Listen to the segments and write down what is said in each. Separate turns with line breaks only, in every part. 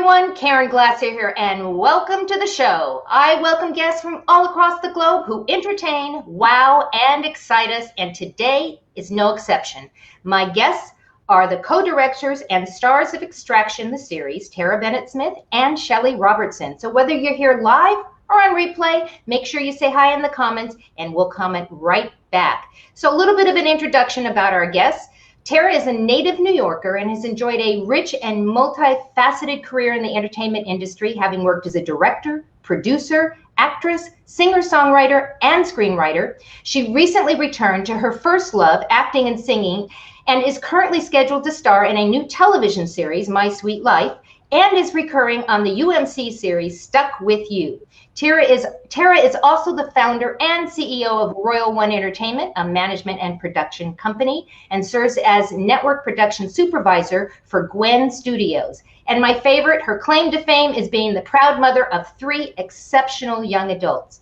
everyone, Caren Glasser here, and welcome to the show. I welcome guests from all across the globe who entertain, wow, and excite us, and today is no exception. My guests are the co-directors and stars of Extraction, the series, Terrah Bennett Smith and Shelley Robertson. So whether you're here live or on replay, make sure you say hi in the comments, and we'll comment right back. So a little bit of an introduction about our guests. Terrah is a native New Yorker and has enjoyed a rich and multifaceted career in the entertainment industry, having worked as a director, producer, actress, singer-songwriter, and screenwriter. She recently returned to her first love, acting and singing, and is currently scheduled to star in a new television series, My Sweet Life, and is recurring on the UMC series, Stuck With You. Terrah is also the founder and CEO of Royal One Entertainment, a management and production company, and serves as network production supervisor for Gwen Studios. And my favorite, her claim to fame is being the proud mother of 3 exceptional young adults.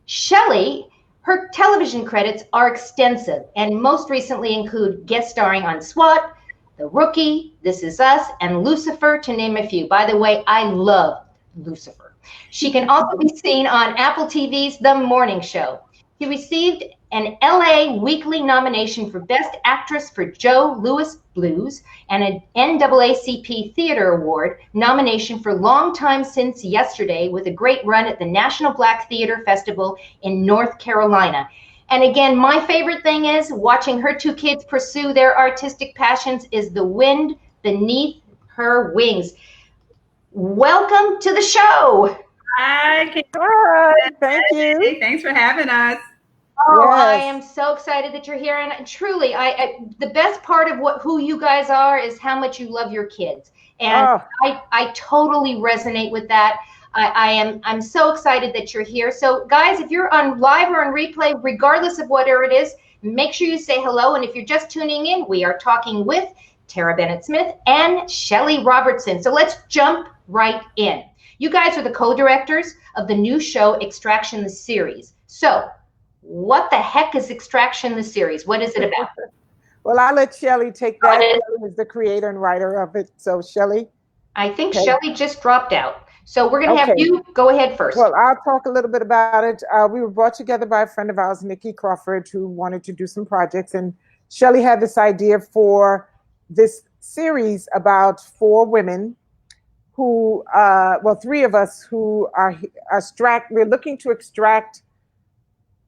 Shelley, her television credits are extensive and most recently include guest starring on SWAT, The Rookie, This Is Us, and Lucifer, to name a few. By the way, I love Lucifer. She can also be seen on Apple TV's The Morning Show. She received an LA Weekly nomination for Best Actress for Joe Louis Blues and an NAACP Theater Award nomination for Long Time Since Yesterday, with a great run at the National Black Theater Festival in North Carolina. And again, my favorite thing is watching her 2 kids pursue their artistic passions is the wind beneath her wings. Welcome to the show.
Hi,
thank you.
Thanks for having us.
Oh, yes. I am so excited that you're here, and truly, the best part of who you guys are is how much you love your kids, and I totally resonate with that. I'm so excited that you're here. So, guys, if you're on live or on replay, regardless of whatever it is, make sure you say hello. And if you're just tuning in, we are talking with Terrah Bennett Smith and Shelley Robertson. So let's jump right in. You guys are the co-directors of the new show Extraction, the series. So what the heck is Extraction, the series? What is it about?
Well, I'll let Shelley take that. Shelley is the creator and writer of it. So Shelley?
I think Shelley just dropped out. So we're going to have you go ahead first.
Well, I'll talk a little bit about it. We were brought together by a friend of ours, Nikki Crawford, who wanted to do some projects. And Shelley had this idea for this series about 4 women who, 3 of us who we're looking to extract,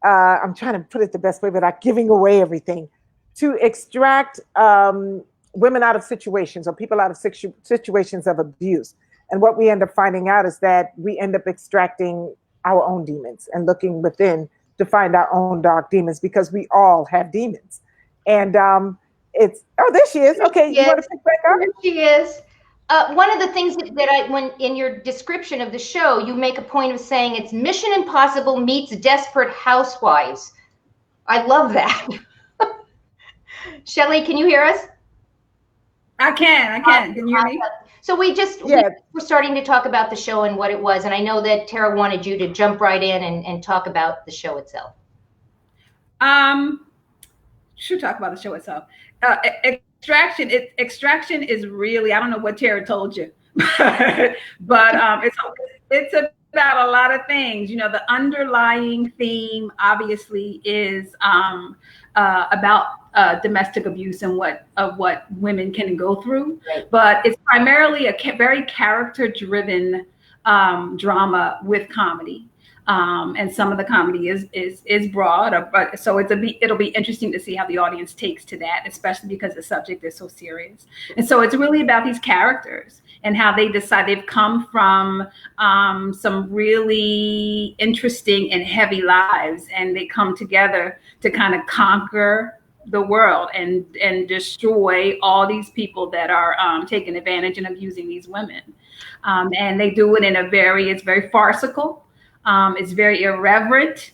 I'm trying to put it the best way without giving away everything, to extract women out of situations, or people out of situations of abuse. And what we end up finding out is that we end up extracting our own demons and looking within to find our own dark demons, because we all have demons. And there she is. Okay, you want to pick back up?
There she is. One of the things that when in your description of the show, you make a point of saying it's Mission Impossible meets Desperate Housewives. I love that. Shelley, can you hear us?
I can. Can you hear me?
So we were starting to talk about the show and what it was, and I know that Terrah wanted you to jump right in and talk about the show itself.
Should talk about the show itself. Extraction is really, I don't know what Terrah told you, but it's about a lot of things. You know, the underlying theme obviously is about domestic abuse and what women can go through, right. But it's primarily a very character-driven drama with comedy. And some of the comedy is broad, but so it'll be interesting to see how the audience takes to that, especially because the subject is so serious. And so it's really about these characters and how they decide they've come from some really interesting and heavy lives, and they come together to kind of conquer the world and destroy all these people that are taking advantage and abusing these women. And they do it it's very farcical. It's very irreverent.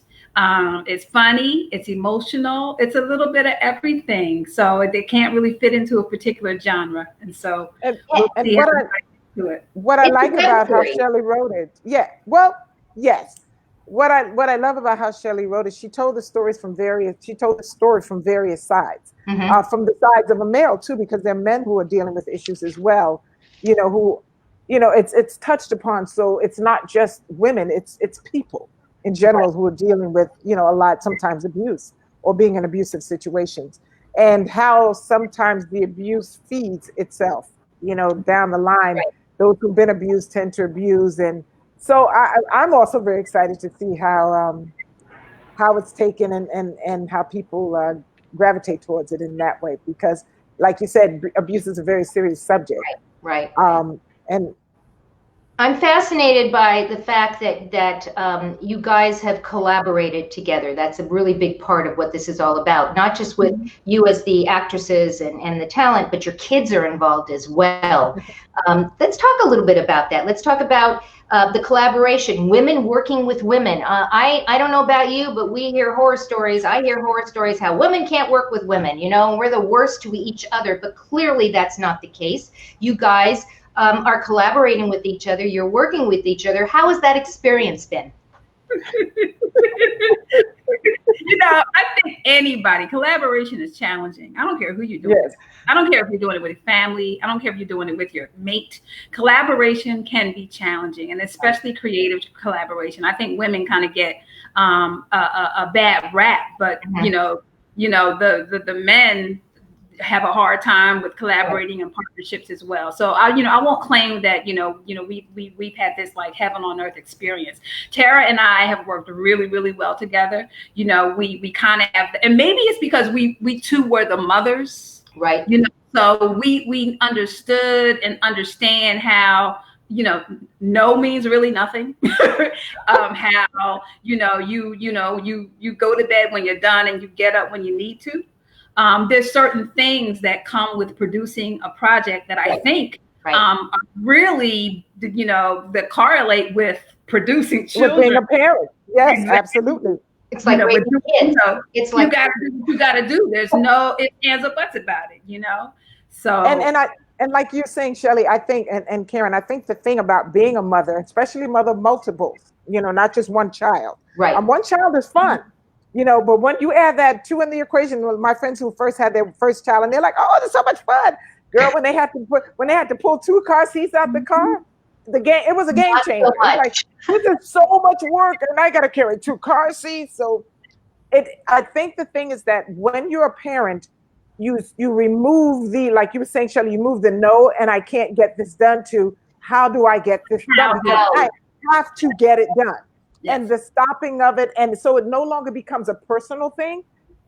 It's funny. It's emotional. It's a little bit of everything. So they can't really fit into a particular genre. And so
what I like about how Shelley wrote it. Yeah. Well, yes. What I love about how Shelley wrote it, she told the story from various sides, from the sides of a male too, because there are men who are dealing with issues as well, who it's touched upon. So it's not just women, it's people in general who are dealing with, a lot, sometimes abuse or being in abusive situations, and how sometimes the abuse feeds itself, down the line.
Right.
Those who've been abused tend to abuse. And so I'm also very excited to see how it's taken, and how people gravitate towards it in that way, because like you said, abuse is a very serious subject.
Right.
And
I'm fascinated by the fact that you guys have collaborated together. That's a really big part of what this is all about. Not just with you as the actresses and the talent, but your kids are involved as well. Let's talk a little bit about that. Let's talk about the collaboration, women working with women. I don't know about you, but we hear horror stories. I hear horror stories how women can't work with women. We're the worst to each other, but clearly that's not the case. You guys are collaborating with each other. You're working with each other. How has that experience been?
I think collaboration is challenging. I don't care who you're doing it with. I don't care if you're doing it with family. I don't care if you're doing it with your mate. Collaboration can be challenging, and especially creative collaboration. I think women kind of get a bad rap, but the men have a hard time with collaborating and partnerships as well. So I won't claim that we've had this like heaven on earth experience. Terrah and I have worked really, really well together. We kind of have, and maybe it's because we two were the mothers,
right?
So we understood and understand how no means really nothing. How you go to bed when you're done and you get up when you need to. There's certain things that come with producing a project that I think are really, that correlate with producing children.
With being a parent. Yes, exactly. Absolutely.
It's like raising kids. It's like
you gotta do. There's no ifs, ands, or buts about it, So
and like you're saying, Shelley, I think, and Caren, I think the thing about being a mother, especially a mother of multiples, not just one child.
Right.
One child is fun. But when you add that two in the equation, my friends who first had their first child, and they're like, "Oh, it's so much fun, girl!" When they had to pull 2 car seats out the car, it was a game changer.
So
it was like, this is so much work, and I got to carry 2 car seats. So, I think the thing is that when you're a parent, you remove like you were saying, Shelley, you move the no, and I can't get this done to how do I get this done? Because I have to get it done. Yes. And the stopping of it, and so it no longer becomes a personal thing.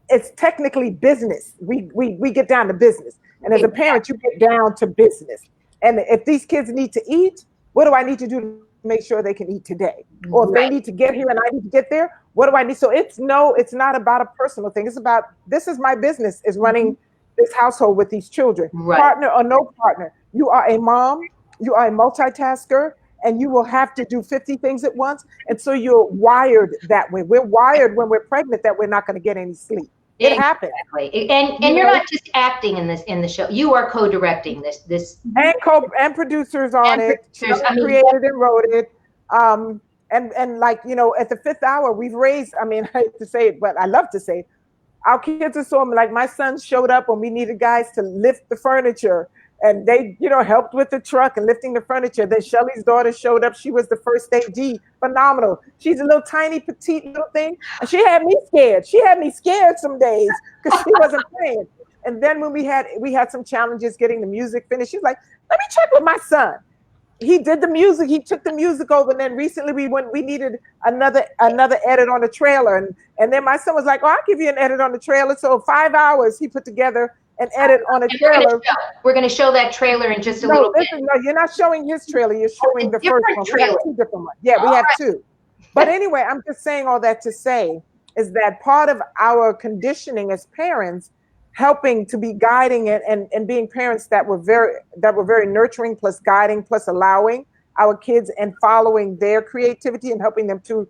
It's technically business. We get down to business, and as a parent, you get down to business. And if these kids need to eat, what do I need to do to make sure they can eat today? Or if they need to get here and I need to get there, what do I need? So it's not about a personal thing. It's about, this is my business, is running this household with these children. Right. Partner or no partner, you are a mom, you are a multitasker, and you will have to do 50 things at once. And so you're wired that way. We're wired when we're pregnant that we're not going to get any sleep. It happens.
And you're not just acting in the show. You are co-directing this.
And producers on it. Created and wrote it. And like, at the 5th hour, we've raised, I hate to say it, but I love to say it. Our kids are so, like, my son showed up when we needed guys to lift the furniture. And they, helped with the truck and lifting the furniture. Then Shelley's daughter showed up. She was the first AD. Phenomenal. She's a little tiny, petite little thing. And she had me scared. She had me scared some days because she wasn't playing. And then when we had some challenges getting the music finished, she's like, let me check with my son. He did the music. He took the music over. And then recently we needed another edit on the trailer. And then my son was like, oh, I'll give you an edit on the trailer. So 5 hours he put together an edit on a trailer.
We're going to show that trailer in just a little bit.
No, you're not showing his trailer. You're showing the first one. We have 2 different ones. Yeah, we have 2. But anyway, I'm just saying all that to say is that part of our conditioning as parents, helping to be guiding it and being parents that were very nurturing, plus guiding, plus allowing our kids and following their creativity and helping them to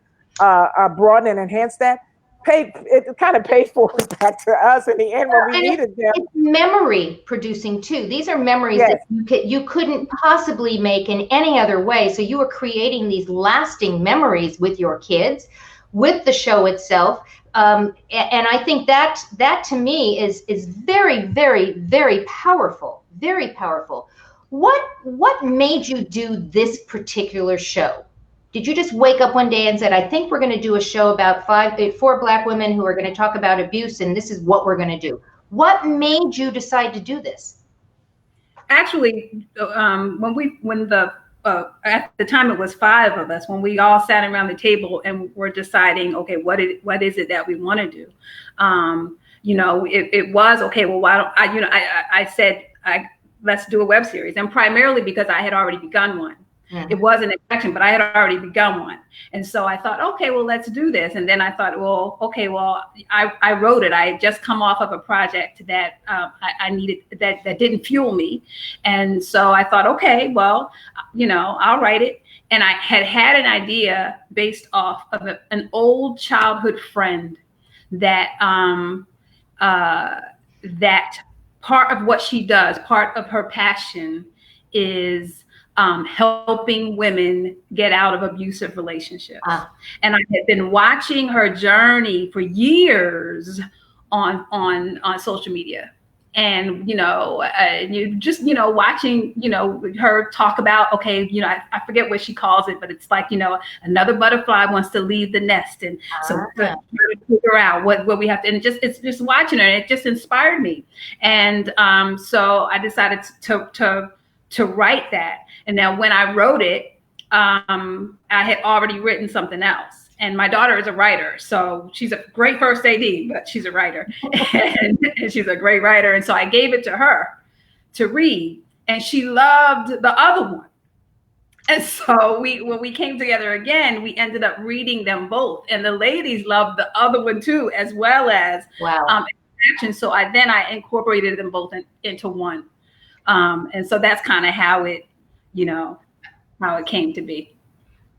broaden and enhance that. It kind of paid for us back to us in the end when we needed them.
It's memory producing too. These are memories that you couldn't possibly make in any other way. So you were creating these lasting memories with your kids, with the show itself. And I think that to me is very, very, very powerful. Very powerful. What made you do this particular show? Did you just wake up one day and said, I think we're going to do a show about four Black women who are going to talk about abuse, and this is what we're going to do? What made you decide to do this?
Actually, at the time it was 5 of us, when we all sat around the table and were deciding, okay, what is it that we want to do? It was okay. Well, why don't I said, let's do a web series, and primarily because I had already begun one. Mm-hmm. It wasn't an action, but I had already begun one. And so I thought, okay, well, let's do this. And then I thought, well, okay, well, I wrote it. I had just come off of a project that I needed, that didn't fuel me. And so I thought, okay, well, I'll write it. And I had an idea based off of an old childhood friend that that part of what she does, part of her passion is helping women get out of abusive relationships. And I had been watching her journey for years on social media. And, watching, her talk about, okay, I forget what she calls it, but it's like, another butterfly wants to leave the nest. And so to figure out what we have to, and it's just watching her, and it just inspired me. And so I decided to write that. And now when I wrote it, I had already written something else. And my daughter is a writer. So she's a great first AD, but she's a writer. and she's a great writer. And so I gave it to her to read. And she loved the other one. And so when we came together again, we ended up reading them both. And the ladies loved the other one too, as well as action. So I incorporated them both into one. And so that's kind of how it came to be.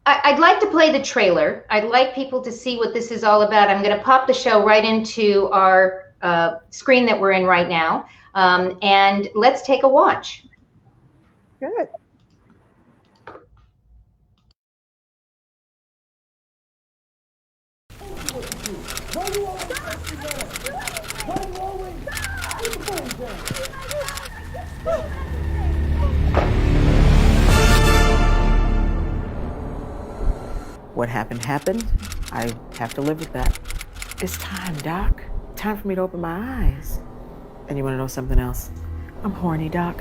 I'd like to play the trailer. I'd like people to see what this is all about. I'm going to pop the show right into our screen that we're in right now. And let's take a watch.
Good.
What happened. I have to live with that. It's time, Doc. Time for me to open my eyes. And you want to know something else? I'm horny, Doc.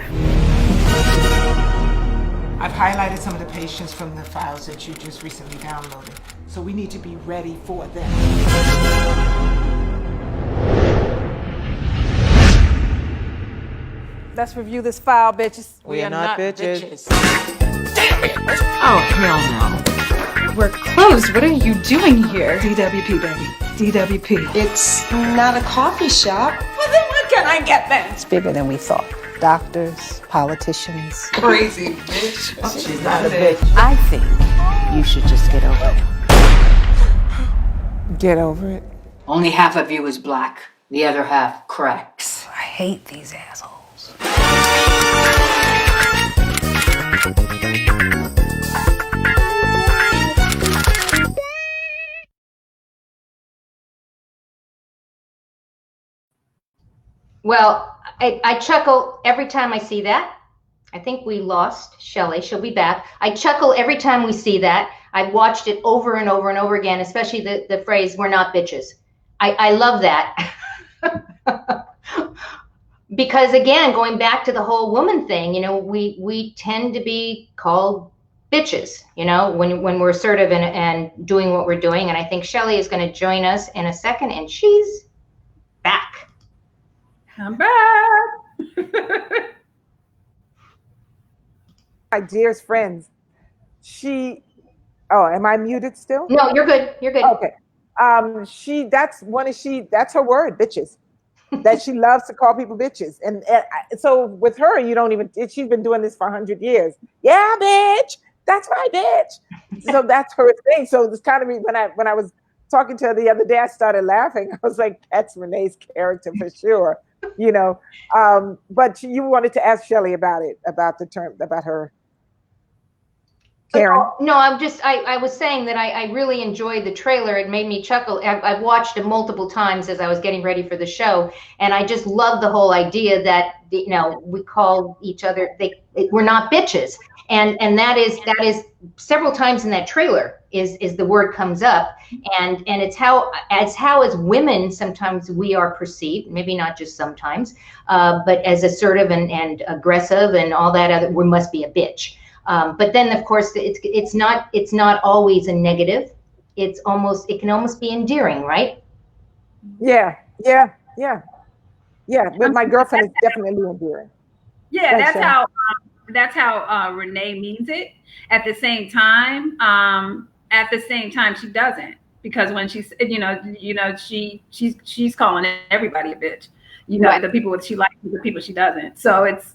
I've highlighted some of the patients from the files that you just recently downloaded, so we need to be ready for them.
Let's review this file, bitches.
We are not bitches.
Damn it!
Oh, hell no. We're closed. What are you doing here?
DWP, baby. DWP.
It's not a coffee shop.
Well, then what can I get then?
It's bigger than we thought. Doctors, politicians.
Crazy bitch.
Oh, she's not a bitch. I think you should just get over it.
Get over it.
Only half of you is black. The other half cracks.
I hate these assholes.
Well, I chuckle every time I see that. I think we lost Shelley. She'll be back. I chuckle every time we see that. I've watched it over and over and over again, especially the phrase, we're not bitches. I love that. Because again, going back to the whole woman thing, we tend to be called bitches, when we're assertive and doing what we're doing. And I think Shelley is going to join us in a second, and she's back.
I'm back.
My dearest friends, am I muted still?
No, you're good. You're good.
Okay. That's her word, bitches. That she loves to call people bitches. And so with her, she's been doing this for 100 years. Yeah, bitch. That's my bitch. So that's her thing. So it's kind of when I was talking to her the other day, I started laughing. I was like, that's Renee's character for sure. But you wanted to ask Shelley about it, about the term, about her Caren.
No, I was saying that I really enjoyed the trailer. It made me chuckle. I've watched it multiple times as I was getting ready for the show. And I just love the whole idea that, we call each other, we're not bitches. And that is several times in that trailer is the word comes up. And it's how as women, sometimes we are perceived, maybe not just sometimes, but as assertive and aggressive and all that other, we must be a bitch. But then, of course, it's not always a negative. It can almost be endearing, right?
Yeah. But my girlfriend is definitely endearing.
Yeah, that's how Renee means it. At the same time, she doesn't, because when she's she's calling everybody a bitch.
Right.
The people she likes, the people she doesn't. So it's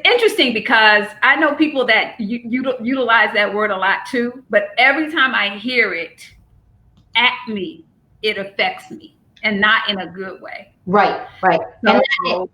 interesting, because I know people that utilize that word a lot too, but every time I hear it at me, it affects me, and not in a good way.
Right.
So,
and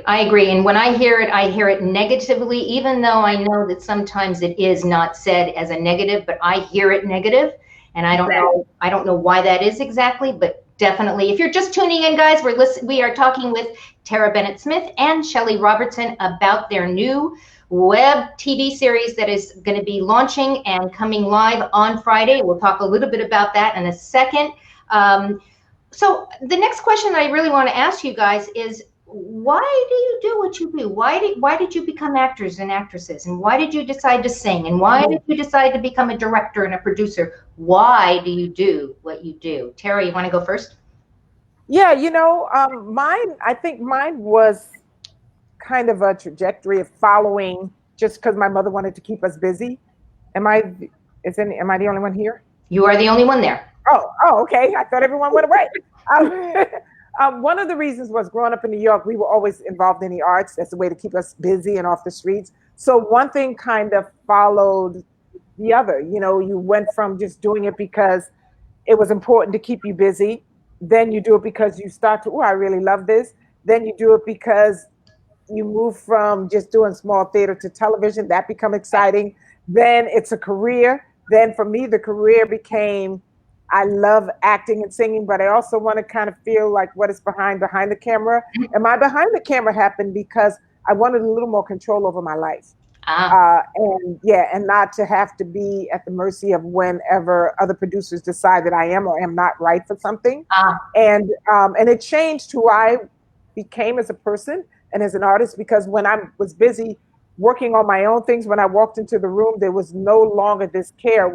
I agree. And when I hear it negatively, even though I know that sometimes it is not said as a negative, but I hear it negative, and I don't know why that is exactly, but definitely. If you're just tuning in, guys, we are talking with Terrah Bennett Smith and Shelley Robertson about their new web TV series that is going to be launching and coming live on Friday. We'll talk a little bit about that in a second. So the next question I really want to ask you guys is, why do you do what you do? Why did you become actors and actresses? And why did you decide to sing? And why did you decide to become a director and a producer? Why do you do what you do? Terrah, you want to go first?
Yeah, I think mine was kind of a trajectory of following, just because my mother wanted to keep us busy. Am I the only one here?
You are the only one there.
Oh, okay. I thought everyone went away. One of the reasons was, growing up in New York, we were always involved in the arts. That's a way to keep us busy and off the streets. So one thing kind of followed the other. You went from just doing it because it was important to keep you busy. Then you do it because you start to, I really love this. Then you do it because you move from just doing small theater to television. That become exciting. Then it's a career. Then for me, the career became, I love acting and singing, but I also want to kind of feel like what is behind the camera. And my behind the camera happened because I wanted a little more control over my life. And not to have to be at the mercy of whenever other producers decide that I am or am not right for something. And it changed who I became as a person and as an artist, because when I was busy working on my own things, when I walked into the room, there was no longer this care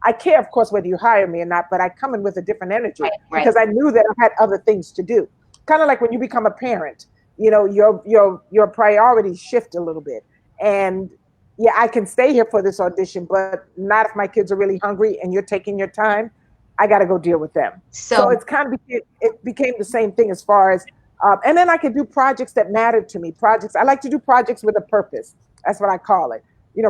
I care, of course, whether you hire me or not, but I come in with a different energy because I knew that I had other things to do. Kind of like when you become a parent, your priorities shift a little bit. And yeah, I can stay here for this audition, but not if my kids are really hungry and you're taking your time. I got to go deal with them. So it's kind of, it became the same thing as far as, and then I could do projects that mattered to me. I like to do projects with a purpose. That's what I call it.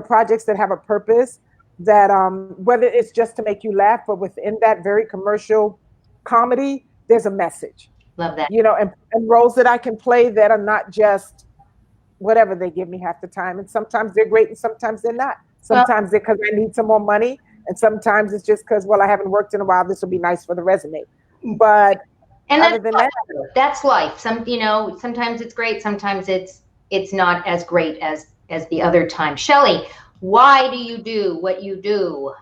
Projects that have a purpose, that whether it's just to make you laugh, but within that very commercial comedy, there's a message.
Love that.
And roles that I can play that are not just whatever they give me half the time. And sometimes they're great and sometimes they're not. Sometimes they're because I need some more money. And sometimes it's just because, I haven't worked in a while. This will be nice for the resume. But other than that,
that's life. Sometimes it's great. Sometimes it's not as great as the other time. Shelley, why do you do what you do?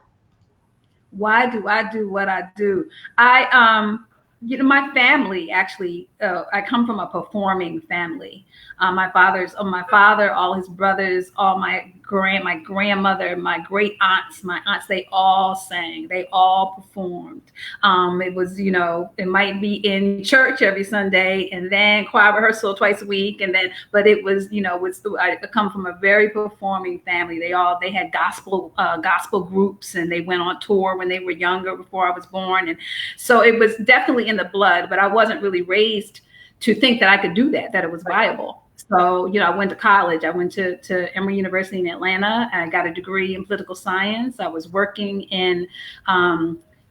Why do I do what I do? My family, actually, I come from a performing family. My father, all his brothers, all my grandmother, my great aunts, they all sang, they all performed. It was, it might be in church every Sunday and then choir rehearsal twice a week. But it was, I come from a very performing family. They had gospel groups, and they went on tour when they were younger, before I was born. And so it was definitely in the blood, but I wasn't really raised to think that I could do that it was viable. So, I went to college. I went to Emory University in Atlanta. I got a degree in political science. I was working in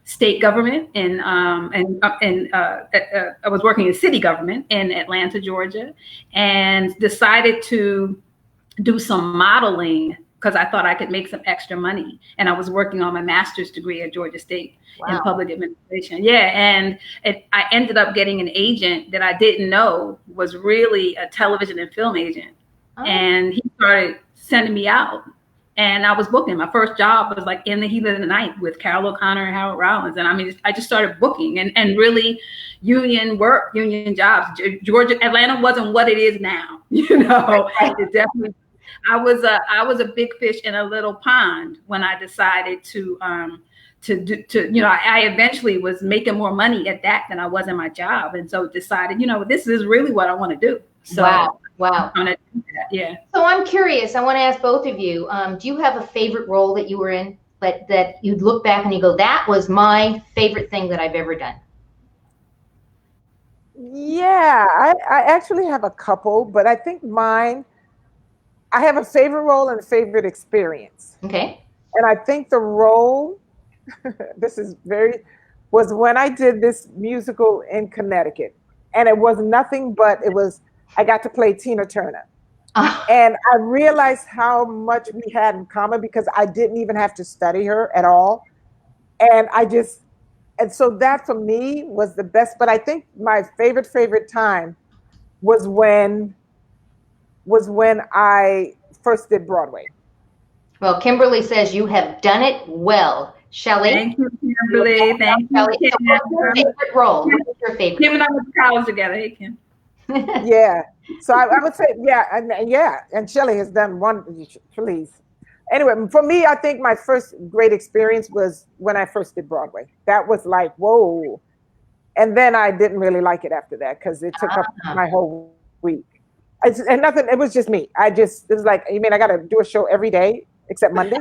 state government, and I was working in city government in Atlanta, Georgia, and decided to do some modeling because I thought I could make some extra money. And I was working on my master's degree at Georgia State in public administration. Yeah. And I ended up getting an agent that I didn't know was really a television and film agent. Oh. And he started sending me out. And I was booking. My first job was like In the Heat of the Night with Carol O'Connor and Howard Rollins. And I mean, I just started booking and really union work, union jobs. Atlanta wasn't what it is now. You know, it definitely. I was a big fish in a little pond when I decided to you know, I eventually was making more money at that than I was in my job, and so decided, you know, this is really what I want to do. So
wow.
I'm gonna do that, yeah.
So I'm curious. I want to ask both of you. Do you have a favorite role that you were in, but that you'd look back and you go, that was my favorite thing that I've ever done?
Yeah, I actually have a couple, but I think mine. I have a favorite role and a favorite experience.
Okay.
And I think the role, was when I did this musical in Connecticut. And it was nothing but I got to play Tina Turner. And I realized how much we had in common because I didn't even have to study her at all. And so that for me was the best. But I think my favorite time was when I first did Broadway.
Well, Kimberly says you have done it well. Shelley?
Thank you, Kimberly. Thank you, Kim.
So what's your favorite role? What is your favorite?
Kim and I went to college together. Hey, Kim.
Yeah. So I would say, and Shelley has done one, please. Anyway, for me, I think my first great experience was when I first did Broadway. That was like, whoa. And then I didn't really like it after that because it took up my whole week. And nothing, it was just me. It was like, you mean I got to do a show every day except Monday?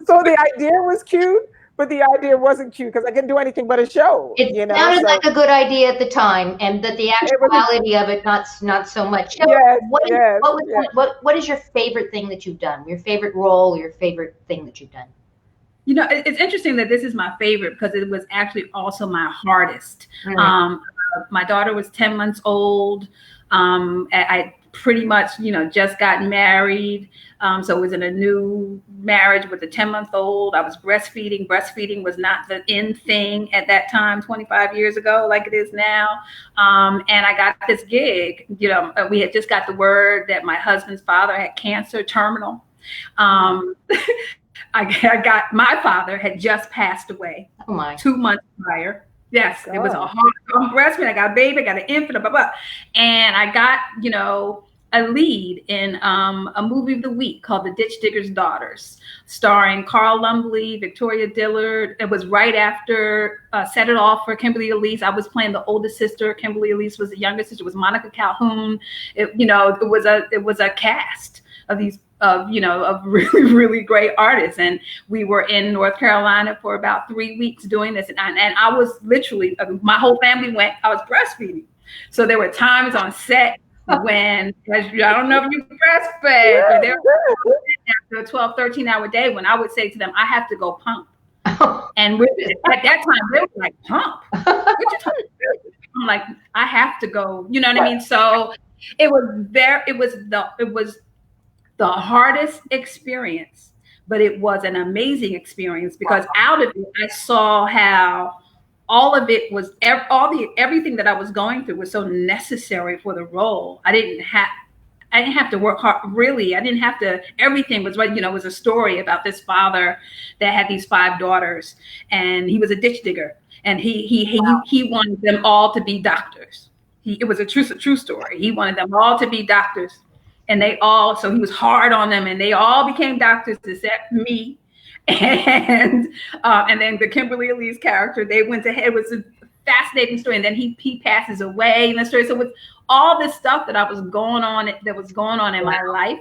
So the idea was cute, but the idea wasn't cute because I couldn't do anything but a show.
It sounded like a good idea at the time, and that the actuality of it, not so much.
Yes,
what is your favorite thing that you've done? Your favorite role, your favorite thing that you've done?
You know, it's interesting that this is my favorite because it was actually also my hardest. Mm-hmm. My daughter was 10 months old. I pretty much, you know, just got married. So it was in a new marriage with a 10-month-old. I was breastfeeding. Breastfeeding was not the in thing at that time, 25 years ago, like it is now. And I got this gig. You know, we had just got the word that my husband's father had cancer, terminal. My father had just passed away 2 months prior. Yes, it was a hard breastfeeding. I got a baby, I got an infant, blah, blah. And I got, you know, a lead in a movie of the week called The Ditch Digger's Daughters, starring Carl Lumbly, Victoria Dillard. It was right after Set It Off for Kimberly Elise. I was playing the oldest sister. Kimberly Elise was the younger sister. It was Monica Calhoun. It was a cast of these of really, really great artists. And we were in North Carolina for about 3 weeks doing this. And I was literally, my whole family went, I was breastfeeding. So there were times on set when, I don't know if you breastfed, but there were after a 12, 13-hour day when I would say to them, I have to go pump. And at that time, they were like, pump? What you talking about? I'm like, I have to go. You know what I mean? So it was the hardest experience, but it was an amazing experience because out of it, I saw how all of it was everything that I was going through was so necessary for the role. I didn't have to work hard. Really, I didn't have to. Everything was right. You know, it was a story about this father that had these 5 daughters, and he was a ditch digger, and he wanted them all to be doctors. It was a true story. He wanted them all to be doctors. And so he was hard on them, and they all became doctors except me. And then the Kimberly Elise character, they went ahead. It was a fascinating story. And then he passes away in the story. So with all this stuff that was going on in my life,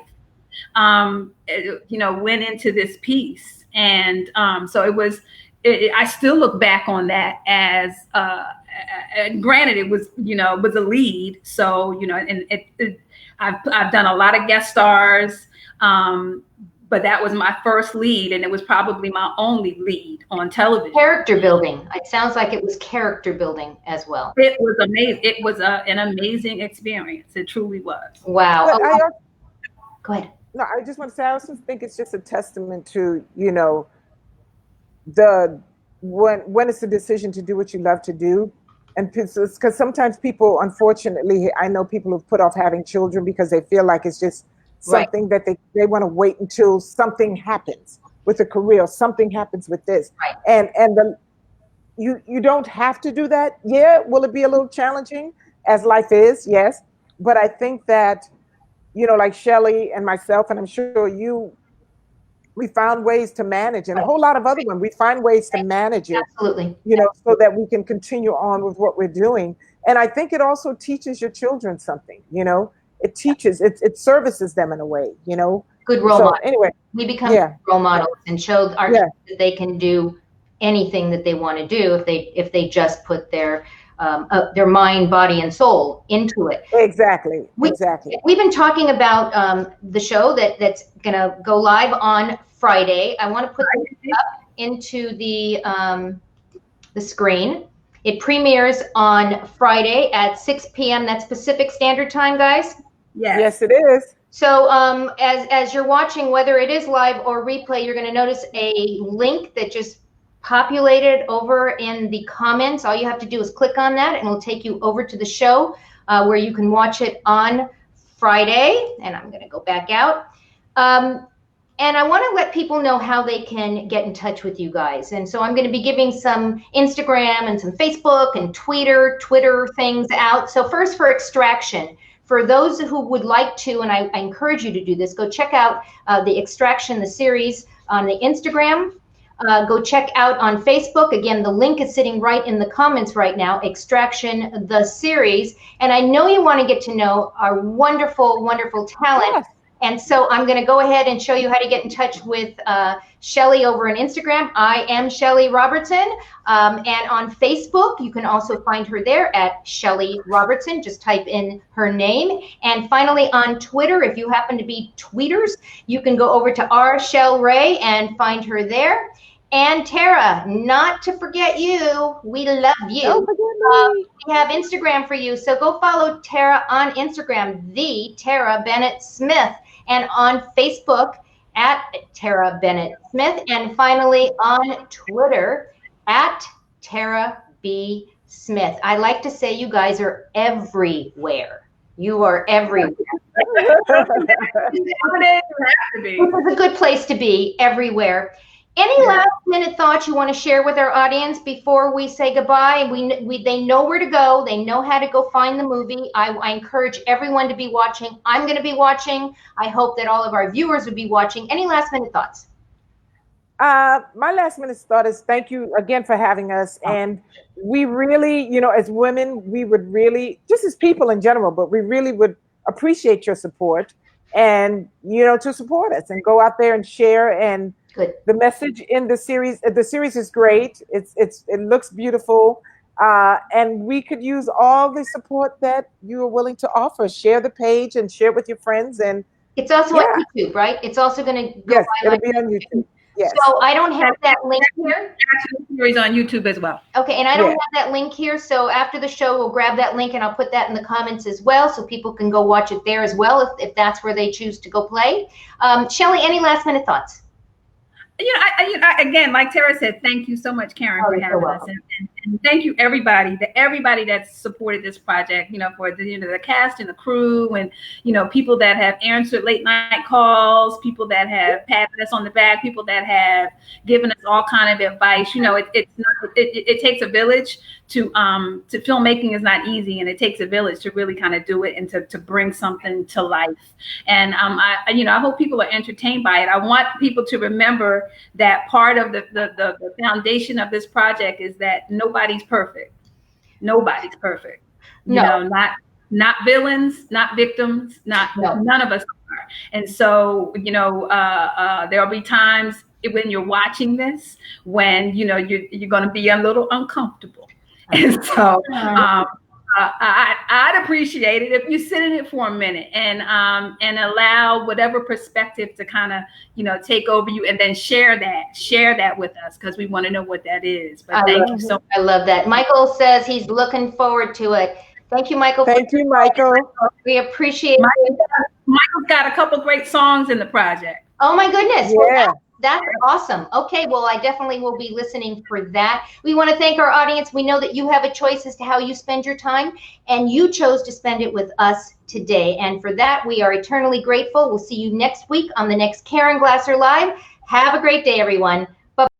went into this piece. And so it was. I still look back on that as. Granted, it was a lead. So and I've done a lot of guest stars, but that was my first lead, and it was probably my only lead on television.
Character building. It sounds like it was character building as well.
It was amazing. It was an amazing experience. It truly was.
Wow.
But
go ahead.
No, I just want to say, I also think it's just a testament to, you know, when it's a decision to do what you love to do. And because sometimes people, unfortunately, I know people who've put off having children because they feel like it's just something that they want to wait until something happens with a career, something happens with this.
Right.
And you don't have to do that. Yeah, will it be a little challenging as life is? Yes. But I think that, you know, like Shelley and myself, and I'm sure we found ways to manage, and a whole lot of other women, we find ways to manage it.
Absolutely.
You know, so that we can continue on with what we're doing. And I think it also teaches your children something, you know, it it services them in a way, you know.
Good role model.
Anyway,
we become role models and show our kids that they can do anything that they want to do if they just put their mind, body, and soul into it.
Exactly.
We've been talking about the show that's going to go live on Friday. I want to put this up into the screen. It premieres on Friday at 6 p.m. That's Pacific Standard Time, guys.
Yes, it is.
So as you're watching, whether it is live or replay, you're going to notice a link that just populated over in the comments. All you have to do is click on that and it'll take you over to the show where you can watch it on Friday. And I'm going to go back out. And I want to let people know how they can get in touch with you guys. And so I'm going to be giving some Instagram and some Facebook and Twitter things out. So first, for Extraction, for those who would like to, and I encourage you to do this, go check out the Extraction, the series on the Instagram. Go check out on Facebook. Again, the link is sitting right in the comments right now, Extraction, the series. And I know you want to get to know our wonderful, wonderful talent. Yes. And so I'm going to go ahead and show you how to get in touch with Shelley over on Instagram. I am Shelley Robertson. And on Facebook, you can also find her there at Shelley Robertson. Just type in her name. And finally, on Twitter, if you happen to be tweeters, you can go over to @RShellRay and find her there. And Terrah, not to forget you, we love you.
Don't forget me.
We have Instagram for you. So go follow Terrah on Instagram, the Terrah Bennett Smith. And on Facebook at Terrah Bennett Smith. And finally on Twitter at Terrah B. Smith. I like to say you guys are everywhere. You are everywhere. It's a good place to be, everywhere. Any last minute thoughts you want to share with our audience before we say goodbye? They know where to go. They know how to go find the movie. I encourage everyone to be watching. I'm going to be watching. I hope that all of our viewers will be watching. Any last minute thoughts?
My last minute thought is thank you again for having us. And we really, you know, as women, we would really, just as people in general, but we really would appreciate your support and, you know, to support us and go out there and share. And
good.
The message in the series is great. It looks beautiful. And we could use all the support that you are willing to offer. Share the page and share with your friends. And
it's also on YouTube, right? It's also going to go
it'll be on YouTube. Yes.
So I don't have that link here.
Series on YouTube as well.
Okay, and I don't have that link here. So after the show, we'll grab that link and I'll put that in the comments as well, so people can go watch it there as well if that's where they choose to go play. Shelley, any last minute thoughts?
Again, like Terrah said, thank you so much, Caren, for having us, and thank you everybody that's supported this project. You know, for the cast and the crew, and people that have answered late night calls, people that have patted us on the back, people that have given us all kind of advice. You know, it takes a village to filmmaking is not easy, and it takes a village to really kind of do it and to bring something to life. And I hope people are entertained by it. I want people to remember that part of the foundation of this project is that nobody's perfect. Nobody's perfect.
No.
Not villains, not victims, none of us are. And so, there'll be times when you're watching this when you're going to be a little uncomfortable. And so I'd appreciate it if you sit in it for a minute and allow whatever perspective to kind of, take over you, and then share that with us, because we want to know what that is. But thank you so much.
I love that. Michael says he's looking forward to it. Thank you, Michael.
Thank you, Michael.
We appreciate it.
Michael's got a couple great songs in the project.
Oh my goodness.
Yeah.
Well, that's awesome. Okay, well, I definitely will be listening for that. We want to thank our audience. We know that you have a choice as to how you spend your time, and you chose to spend it with us today. And for that, we are eternally grateful. We'll see you next week on the next Caren Glasser Live. Have a great day, everyone.